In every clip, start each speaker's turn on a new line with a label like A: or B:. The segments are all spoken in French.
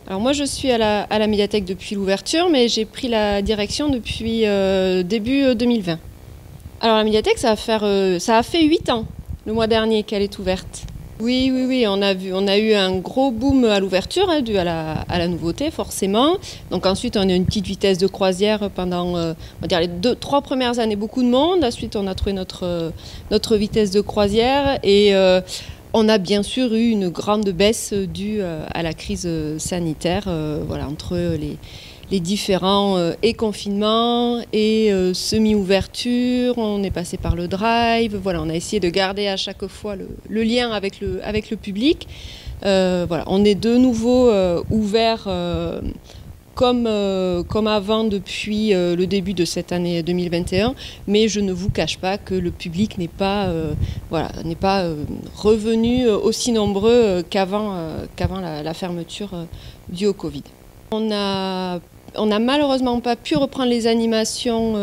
A: Alors moi je suis à la médiathèque depuis l'ouverture, mais j'ai pris la direction depuis début 2020. Alors la médiathèque ça a fait 8 ans le mois dernier qu'elle est ouverte. Oui, on a eu un gros boom à l'ouverture, hein, dû à la nouveauté forcément. Donc ensuite on a eu une petite vitesse de croisière pendant on va dire les 3 premières années, beaucoup de monde. Ensuite on a trouvé notre vitesse de croisière et on a bien sûr eu une grande baisse due à la crise sanitaire, voilà, entre les différents confinements et semi-ouverture. On est passé par le drive. Voilà, on a essayé de garder à chaque fois le lien avec le public. Voilà, on est de nouveau ouvert comme avant depuis le début de cette année 2021, mais je ne vous cache pas que le public n'est pas revenu aussi nombreux qu'avant la fermeture due au Covid. On n'a malheureusement pas pu reprendre les animations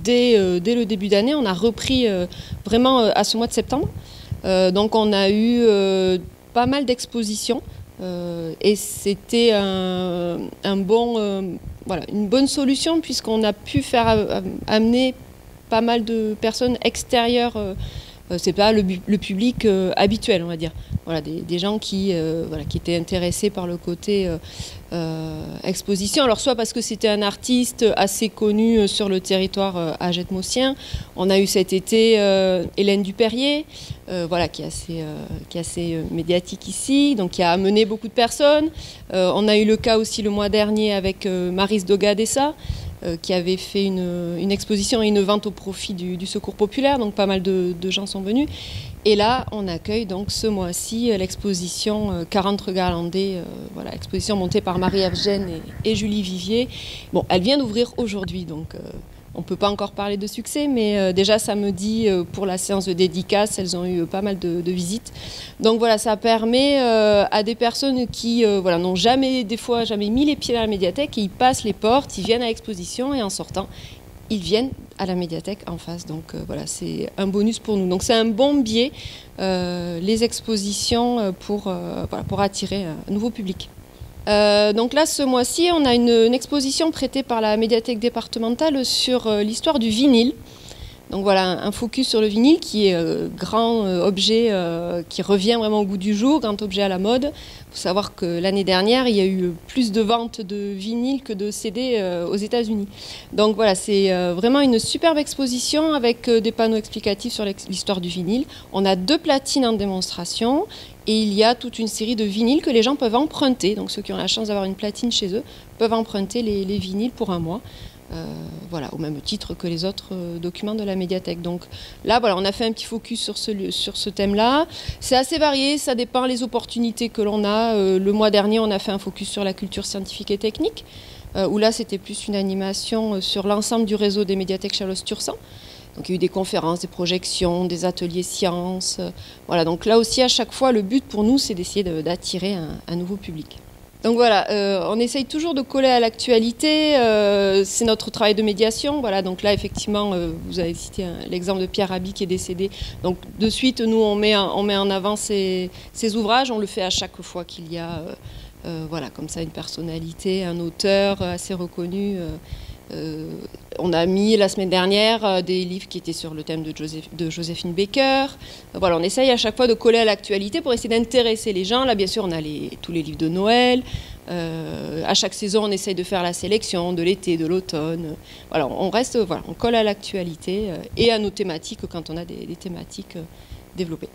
A: dès le début d'année. On a repris vraiment à ce mois de septembre. Donc on a eu pas mal d'expositions. Et c'était une bonne solution puisqu'on a pu faire amener pas mal de personnes extérieures. C'est pas le public habituel, on va dire. Voilà, des gens qui étaient intéressés par le côté exposition. Alors soit parce que c'était un artiste assez connu sur le territoire agetmosien. On a eu cet été Hélène Dupérier, qui est assez médiatique ici, donc qui a amené beaucoup de personnes. On a eu le cas aussi le mois dernier avec Maryse Dogadessa, qui avait fait une exposition et une vente au profit du Secours populaire, donc pas mal de gens sont venus. Et là, on accueille donc ce mois-ci l'exposition 40 Regarlandais, exposition montée par Marie-Ève Gène et Julie Vivier. Bon, elle vient d'ouvrir aujourd'hui, donc on ne peut pas encore parler de succès, mais déjà samedi, pour la séance de dédicace, elles ont eu pas mal de visites. Donc voilà, ça permet à des personnes qui n'ont jamais mis les pieds dans la médiathèque, et ils passent les portes, ils viennent à l'exposition, et en sortant, ils viennent à la médiathèque en face. Donc voilà, c'est un bonus pour nous. Donc c'est un bon biais, les expositions, pour attirer un nouveau public. Donc là, ce mois-ci, on a une exposition prêtée par la médiathèque départementale sur l'histoire du vinyle. Donc voilà, un focus sur le vinyle qui est grand objet qui revient vraiment au goût du jour, grand objet à la mode. Il faut savoir que l'année dernière, il y a eu plus de ventes de vinyle que de CD aux États-Unis. Donc voilà, c'est vraiment une superbe exposition avec des panneaux explicatifs sur l'histoire du vinyle. On a 2 platines en démonstration et il y a toute une série de vinyles que les gens peuvent emprunter. Donc ceux qui ont la chance d'avoir une platine chez eux peuvent emprunter les vinyles pour un mois. Au même titre que les autres documents de la médiathèque. Donc là, voilà, on a fait un petit focus sur ce thème-là. C'est assez varié, ça dépend des opportunités que l'on a. Le mois dernier, on a fait un focus sur la culture scientifique et technique, où là, c'était plus une animation sur l'ensemble du réseau des médiathèques Chalosse-Tursan. Donc il y a eu des conférences, des projections, des ateliers sciences. Voilà, donc là aussi, à chaque fois, le but pour nous, c'est d'essayer d'attirer un nouveau public. Donc voilà, on essaye toujours de coller à l'actualité, c'est notre travail de médiation. Voilà, donc là effectivement, vous avez cité l'exemple de Pierre Rabhi qui est décédé. Donc de suite, nous on met en avant ces ouvrages, on le fait à chaque fois qu'il y a comme ça une personnalité, un auteur assez reconnu. On a mis la semaine dernière des livres qui étaient sur le thème de Joséphine Baker. Voilà, on essaye à chaque fois de coller à l'actualité pour essayer d'intéresser les gens. Là, bien sûr, on a tous les livres de Noël. À chaque saison, on essaye de faire la sélection de l'été, de l'automne. Voilà, on colle à l'actualité et à nos thématiques quand on a des thématiques développées.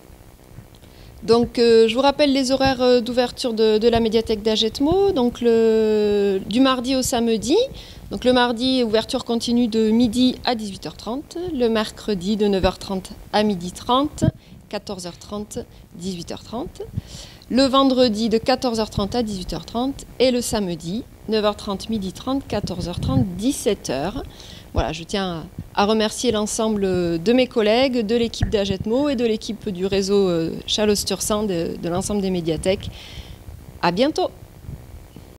A: Donc, je vous rappelle les horaires d'ouverture de la médiathèque d'Agetmo. Donc, du mardi au samedi. Donc, le mardi, ouverture continue de midi à 18h30. Le mercredi, de 9h30 à 12h30, 14h30, 18h30. Le vendredi, de 14h30 à 18h30. Et le samedi, 9h30, 12h30, 14h30, 17h. Voilà, je tiens à remercier l'ensemble de mes collègues, de l'équipe d'Agetmo et de l'équipe du réseau Chalosse-Tursan de l'ensemble des médiathèques. À bientôt!